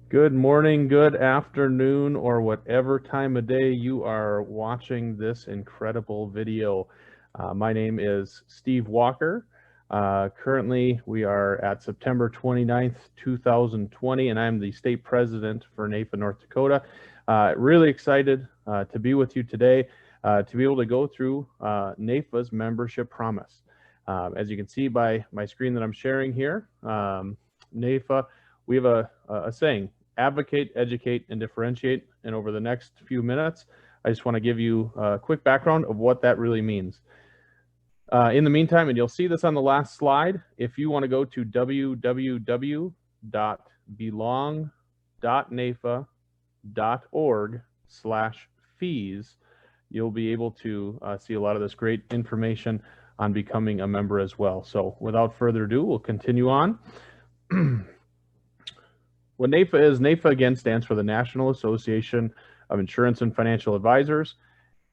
Good morning, good afternoon, or whatever time of day you are watching this incredible video. My name is Steve Walker. Currently, we are at September 29th, 2020, and I'm the state president for NAIFA North Dakota. Really excited to be with you today to be able to go through NAIFA's membership promise. As you can see by my screen that I'm sharing here, NAIFA, we have a saying: advocate, educate, and differentiate. And over the next few minutes, I just want to give you a quick background of what that really means. In the meantime, and you'll see this on the last slide, if you want to go to www.belong.naifa.org/fees, you'll be able to see a lot of this great information on becoming a member as well. So without further ado, we'll continue on. What NAIFA is, NAIFA again stands for the National Association of Insurance and Financial Advisors,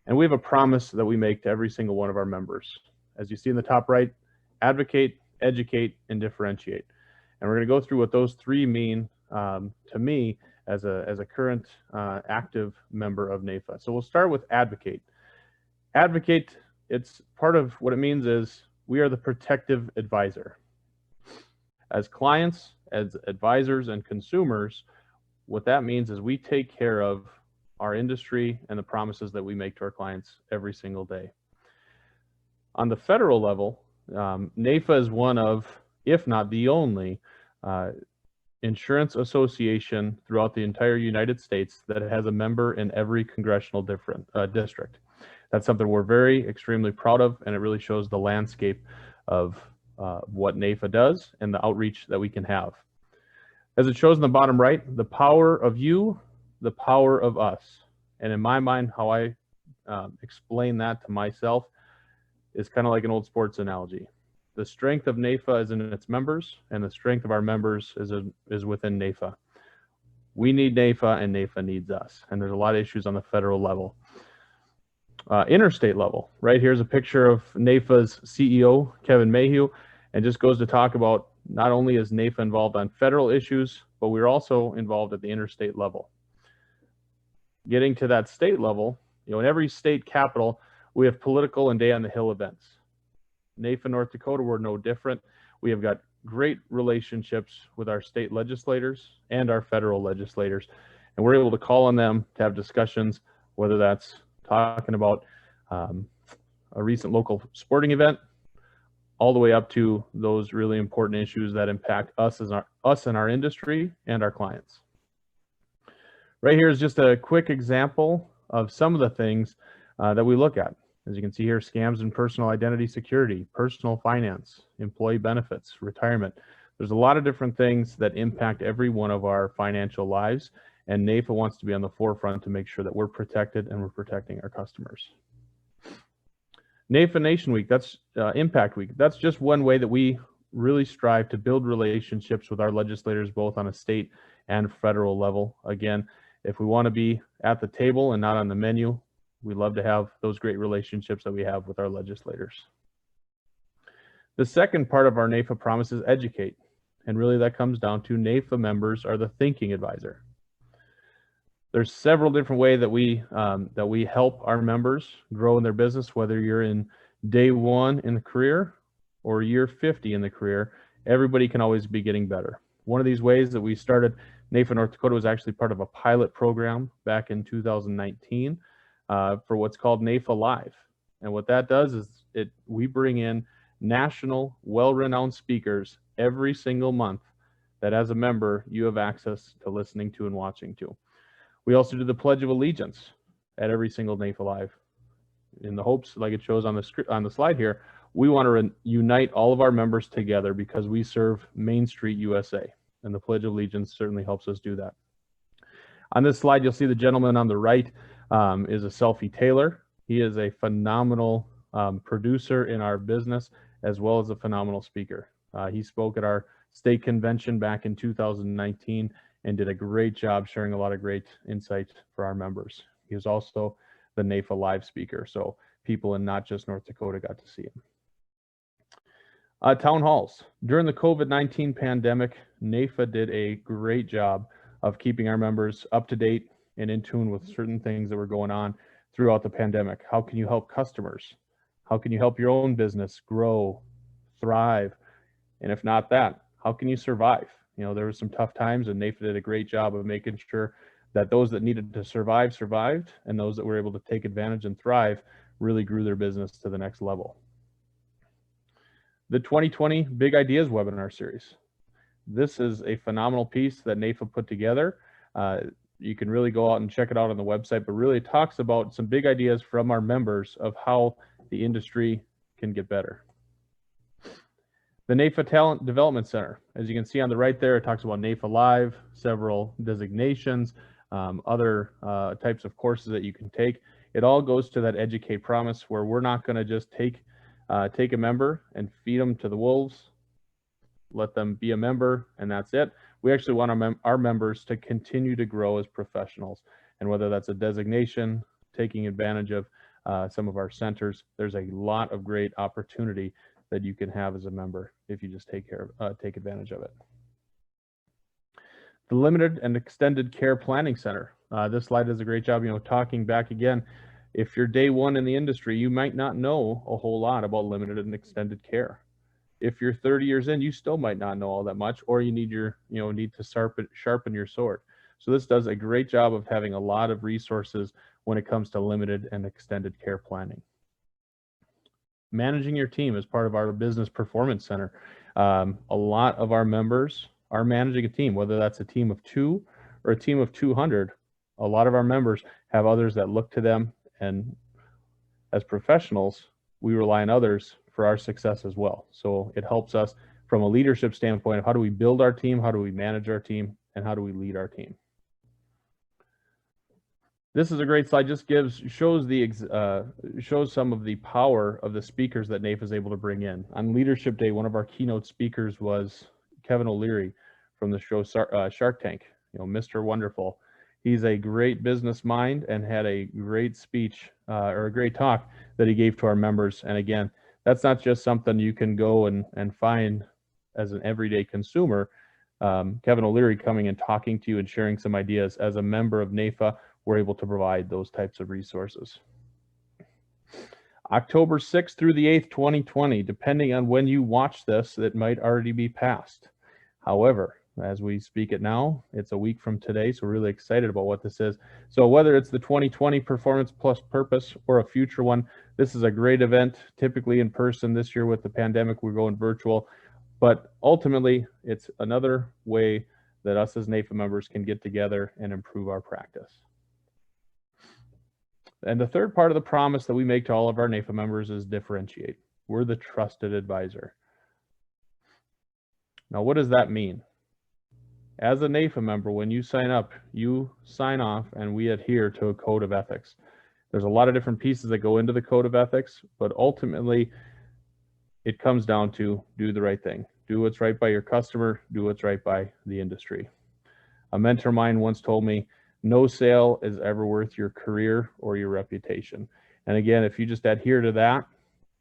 and we have a promise that we make to every single one of our members. As you see in the top right, advocate, educate, and differentiate. And we're going to go through what those three mean to me as a current active member of NAIFA. So we'll start with advocate. Advocate, it's part of what it means is we are the protective advisor. As clients, as advisors and consumers, what that means is we take care of our industry and the promises that we make to our clients every single day. On the federal level, NAIFA is one of, if not the only, insurance association throughout the entire United States that has a member in every congressional district. That's something we're very extremely proud of, and it really shows the landscape of what NAIFA does and the outreach that we can have. As it shows in the bottom right, the power of you, the power of us. And in my mind, how I explain that to myself is kind of like an old sports analogy. The strength of NAIFA is in its members, and the strength of our members is within NAIFA. We need NAIFA, and NAIFA needs us. And there's a lot of issues on the federal level. Interstate level, right? Here's a picture of NAIFA's CEO, Kevin Mayhew, and just goes to talk about not only is NAIFA involved on federal issues, but we're also involved at the interstate level. Getting to that state level, in every state capital, we have political and day on the Hill events. NAIFA North Dakota, we're no different. We have got great relationships with our state legislators and our federal legislators, and we're able to call on them to have discussions, whether that's talking about a recent local sporting event, all the way up to those really important issues that impact us in our industry and our clients. Right here is just a quick example of some of the things that we look at. As you can see here, scams in personal identity security, personal finance, employee benefits, retirement. There's a lot of different things that impact every one of our financial lives, and NAIFA wants to be on the forefront to make sure that we're protected and we're protecting our customers. NAIFA Nation Week, that's Impact Week. That's just one way that we really strive to build relationships with our legislators, both on a state and federal level. Again, if we want to be at the table and not on the menu, we love to have those great relationships that we have with our legislators. The second part of our NAIFA promise is educate. And really that comes down to NAIFA members are the thinking advisor. There's several different ways that we help our members grow in their business, whether you're in day one in the career or year 50 in the career. Everybody can always be getting better. One of these ways that we started NAIFA North Dakota was actually part of a pilot program back in 2019 for what's called NAIFA Live. And what that does is we bring in national, well-renowned speakers every single month that as a member, you have access to listening to and watching to. We also do the Pledge of Allegiance at every single NAIFA Live in the hopes, like it shows on the slide here, we want to unite all of our members together because we serve Main Street USA, and the Pledge of Allegiance certainly helps us do that. On this slide, you'll see the gentleman on the right is a Selfie Taylor. He is a phenomenal producer in our business, as well as a phenomenal speaker. He spoke at our state convention back in 2019 and did a great job sharing a lot of great insight for our members. He was also the NAIFA Live speaker, so people in not just North Dakota got to see him. Town halls. During the COVID-19 pandemic, NAIFA did a great job of keeping our members up to date and in tune with certain things that were going on throughout the pandemic. How can you help customers? How can you help your own business grow, thrive? And if not that, how can you survive? You know, there were some tough times, and NAIFA did a great job of making sure that those that needed to survive survived, and those that were able to take advantage and thrive really grew their business to the next level. The 2020 Big Ideas webinar series. This is a phenomenal piece that NAIFA put together. You can really go out and check it out on the website, but really it talks about some big ideas from our members of how the industry can get better. The NAIFA Talent Development Center, as you can see on the right there, it talks about NAIFA Live, several designations, other types of courses that you can take. It all goes to that educate promise, where we're not going to just take a member and feed them to the wolves, let them be a member, and that's it. We actually want our members to continue to grow as professionals, and whether that's a designation, taking advantage of some of our centers, there's a lot of great opportunity that you can have as a member if you just take advantage of it. The Limited and Extended Care Planning Center. This slide does a great job, talking back again. If you're day one in the industry, you might not know a whole lot about limited and extended care. If you're 30 years in, you still might not know all that much, or you need to sharpen your sword. So this does a great job of having a lot of resources when it comes to limited and extended care planning. Managing your team is part of our Business Performance Center. A lot of our members are managing a team, whether that's a team of 2 or a team of 200. A lot of our members have others that look to them, and as professionals, we rely on others for our success as well. So it helps us from a leadership standpoint of how do we build our team, how do we manage our team, and how do we lead our team. This is a great slide. Just shows some of the power of the speakers that NAIFA is able to bring in. On Leadership Day, one of our keynote speakers was Kevin O'Leary from the show Shark Tank. Mr. Wonderful. He's a great business mind and had a great speech or a great talk that he gave to our members. And again, that's not just something you can go and find as an everyday consumer. Kevin O'Leary coming and talking to you and sharing some ideas as a member of NAIFA, we're able to provide those types of resources. October 6th through the 8th, 2020, depending on when you watch this, it might already be past. However, as we speak it now, it's a week from today, so we're really excited about what this is. So whether it's the 2020 Performance Plus Purpose or a future one, this is a great event, typically in person. This year with the pandemic, we're going virtual, but ultimately it's another way that us as NAIFA members can get together and improve our practice. And the third part of the promise that we make to all of our NAIFA members is differentiate. We're the trusted advisor. Now, what does that mean? As a NAIFA member, when you sign up, you sign off and we adhere to a code of ethics. There's a lot of different pieces that go into the code of ethics, but ultimately it comes down to do the right thing. Do what's right by your customer, do what's right by the industry. A mentor of mine once told me, no sale is ever worth your career or your reputation. And again, if you just adhere to that,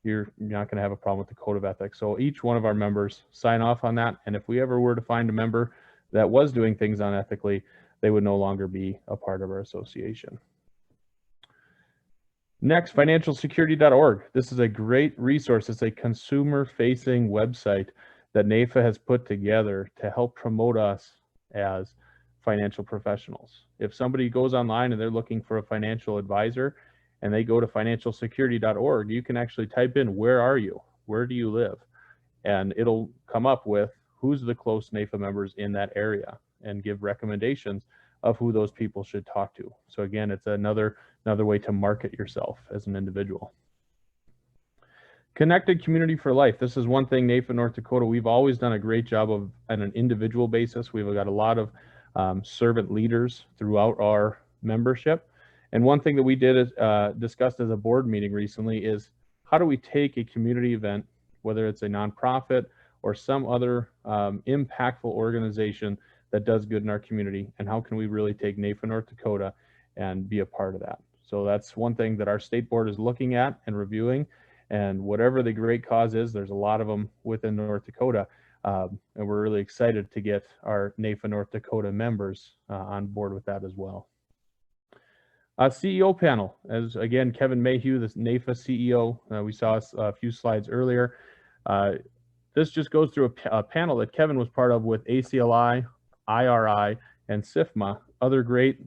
you're not going to have a problem with the code of ethics. So each one of our members sign off on that. And if we ever were to find a member that was doing things unethically, they would no longer be a part of our association. Next, financialsecurity.org. This is a great resource. It's a consumer-facing website that NAIFA has put together to help promote us as financial professionals. If somebody goes online and they're looking for a financial advisor and they go to financialsecurity.org, you can actually type in, where are you? Where do you live? And it'll come up with who's the close NAIFA members in that area and give recommendations of who those people should talk to. So again, it's another way to market yourself as an individual. Connected community for life. This is one thing NAIFA North Dakota, we've always done a great job of on an individual basis. We've got a lot of servant leaders throughout our membership. And one thing that we did discussed as a board meeting recently is how do we take a community event, whether it's a nonprofit or some other impactful organization that does good in our community, and how can we really take NAIFA North Dakota and be a part of that? So that's one thing that our state board is looking at and reviewing. And whatever the great cause is, there's a lot of them within North Dakota. And we're really excited to get our NAIFA North Dakota members on board with that as well. CEO panel, as again, Kevin Mayhew, the NAIFA CEO, we saw a few slides earlier. This just goes through a panel that Kevin was part of with ACLI, IRI, and SIFMA, other great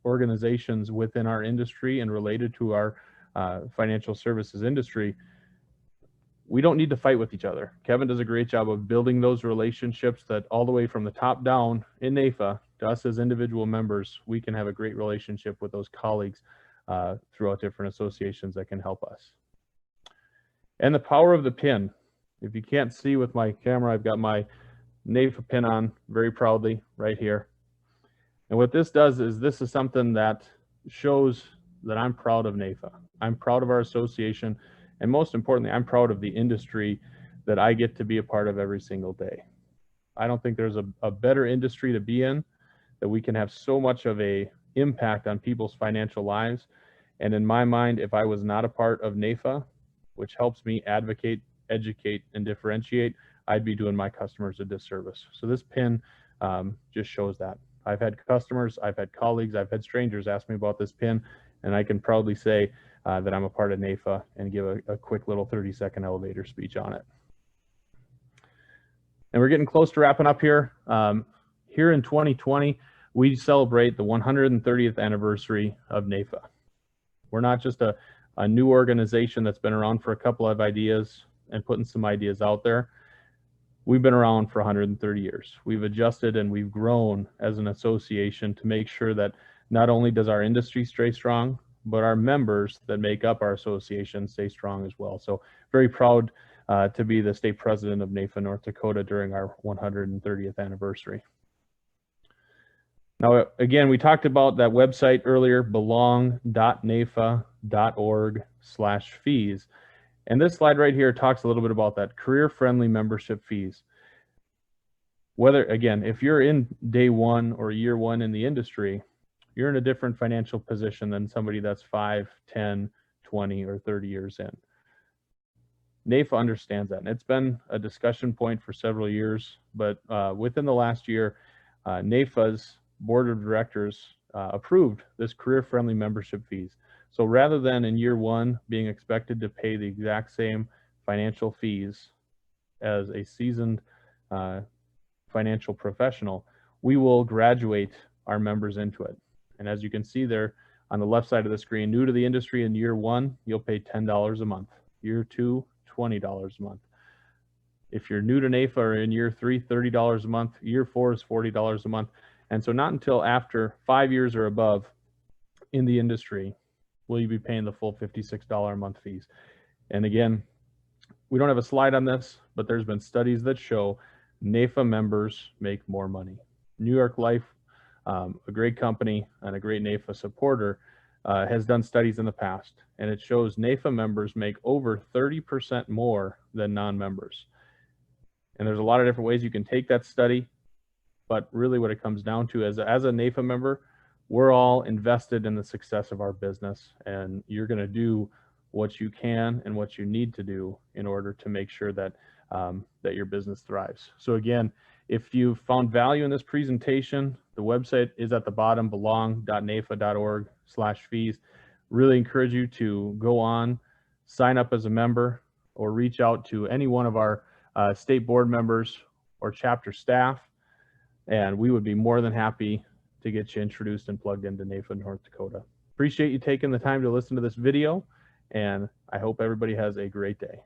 organizations within our industry and related to our financial services industry. We don't need to fight with each other. Kevin does a great job of building those relationships that all the way from the top down in NAIFA to us as individual members, we can have a great relationship with those colleagues throughout different associations that can help us. And the power of the pin. If you can't see with my camera, I've got my NAIFA pin on very proudly right here. And what this does is this is something that shows that I'm proud of NAIFA. I'm proud of our association. And most importantly, I'm proud of the industry that I get to be a part of every single day. I don't think there's a better industry to be in, that we can have so much of an impact on people's financial lives. And in my mind, if I was not a part of NAIFA, which helps me advocate, educate, and differentiate, I'd be doing my customers a disservice. So this pin just shows that. I've had customers, I've had colleagues, I've had strangers ask me about this pin, and I can proudly say that I'm a part of NAIFA and give a quick little 30-second elevator speech on it. And we're getting close to wrapping up here. Here in 2020, we celebrate the 130th anniversary of NAIFA. We're not just a new organization that's been around for a couple of ideas and putting some ideas out there. We've been around for 130 years. We've adjusted and we've grown as an association to make sure that not only does our industry stay strong, but our members that make up our association stay strong as well. So very proud to be the state president of NAIFA North Dakota during our 130th anniversary. Now, again, we talked about that website earlier, belong.naifa.org/fees. And this slide right here talks a little bit about that, career-friendly membership fees. Whether, again, if you're in day one or year one in the industry, you're in a different financial position than somebody that's 5, 10, 20, or 30 years in. NAIFA understands that, and it's been a discussion point for several years, but within the last year, NAIFA's board of directors approved this career-friendly membership fees. So rather than in year one being expected to pay the exact same financial fees as a seasoned financial professional, we will graduate our members into it. And as you can see there on the left side of the screen, new to the industry in year one, you'll pay $10 a month. Year two, $20 a month. If you're new to NAIFA or in year three, $30 a month. Year four is $40 a month. And so not until after 5 years or above in the industry will you be paying the full $56 a month fees. And again, we don't have a slide on this, but there's been studies that show NAIFA members make more money. New York Life, a great company and a great NAIFA supporter, has done studies in the past, and it shows NAIFA members make over 30% more than non-members. And there's a lot of different ways you can take that study, but really what it comes down to is, as a NAIFA member, we're all invested in the success of our business, and you're going to do what you can and what you need to do in order to make sure that that your business thrives. So again, if you found value in this presentation, the website is at the bottom, belong.naifa.org/fees. Really encourage you to go on, sign up as a member, or reach out to any one of our state board members or chapter staff, and we would be more than happy to get you introduced and plugged into NAIFA North Dakota. Appreciate you taking the time to listen to this video, and I hope everybody has a great day.